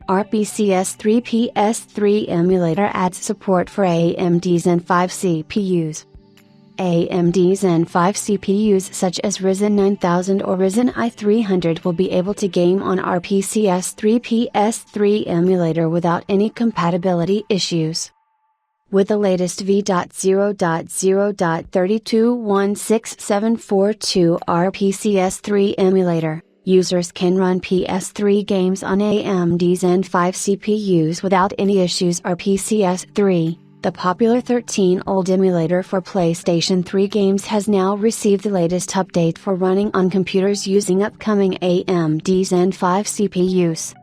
RPCS3 PS3 emulator adds support for AMD Zen 5 CPUs. AMD Zen 5 CPUs such as Ryzen 9000 or Ryzen i300 will be able to game on RPCS3 PS3 emulator without any compatibility issues. With the latest v.0.0.3216742 RPCS3 emulator, users can run PS3 games on AMD Zen 5 CPUs without any issues. RPCS3, the popular 13-old emulator for PlayStation 3 games, has now received the latest update for running on computers using upcoming AMD Zen 5 CPUs.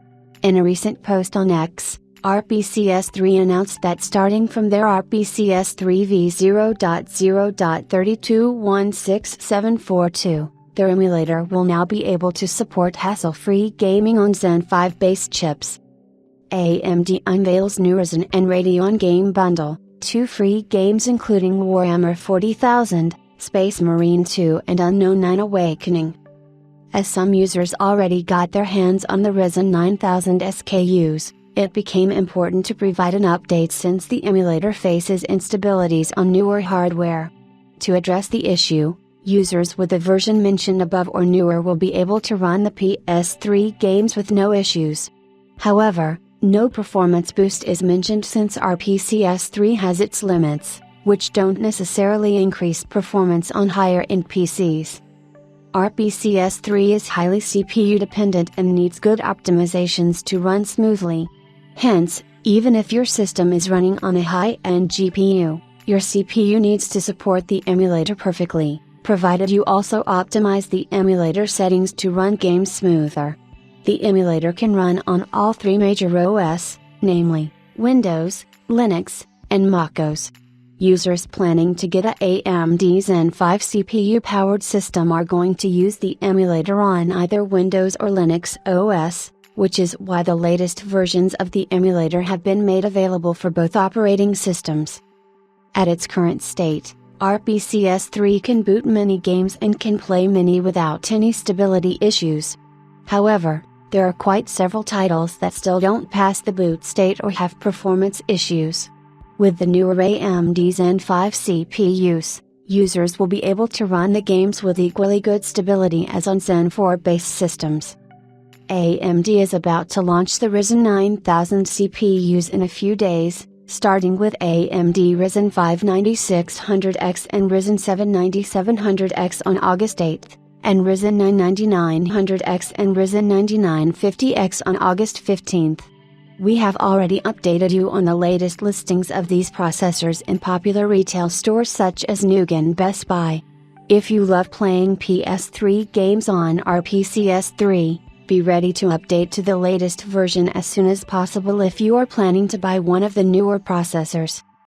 In a recent post on X, RPCS3 announced that starting from their RPCS3 v.0.0.3216742, their emulator will now be able to support hassle-free gaming on Zen 5-based chips. AMD unveils new Ryzen and Radeon Game Bundle, 2 free games including Warhammer 40,000, Space Marine 2 and Unknown 9 Awakening. As some users already got their hands on the Ryzen 9000 SKUs, it became important to provide an update since the emulator faces instabilities on newer hardware. To address the issue, users with the version mentioned above or newer will be able to run the PS3 games with no issues. However, no performance boost is mentioned since RPCS3 has its limits, which don't necessarily increase performance on higher-end PCs. RPCS3 is highly CPU dependent and needs good optimizations to run smoothly. Hence, even if your system is running on a high-end GPU, your CPU needs to support the emulator perfectly, provided you also optimize the emulator settings to run games smoother. The emulator can run on all 3 major OS, namely, Windows, Linux, and MacOS. Users planning to get a AMD Zen 5 CPU-powered system are going to use the emulator on either Windows or Linux OS, which is why the latest versions of the emulator have been made available for both operating systems. At its current state, RPCS3 can boot many games and can play many without any stability issues. However, there are quite several titles that still don't pass the boot state or have performance issues. With the newer AMD Zen 5 CPUs, users will be able to run the games with equally good stability as on Zen 4-based systems. AMD is about to launch the Ryzen 9000 CPUs in a few days, starting with AMD Ryzen 5 9600X and Ryzen 7 9700X on August 8, and Ryzen 9 9900X and Ryzen 9950X on August 15. We have already updated you on the latest listings of these processors in popular retail stores such as Noog and Best Buy. If you love playing PS3 games on RPCS3, be ready to update to the latest version as soon as possible if you are planning to buy one of the newer processors.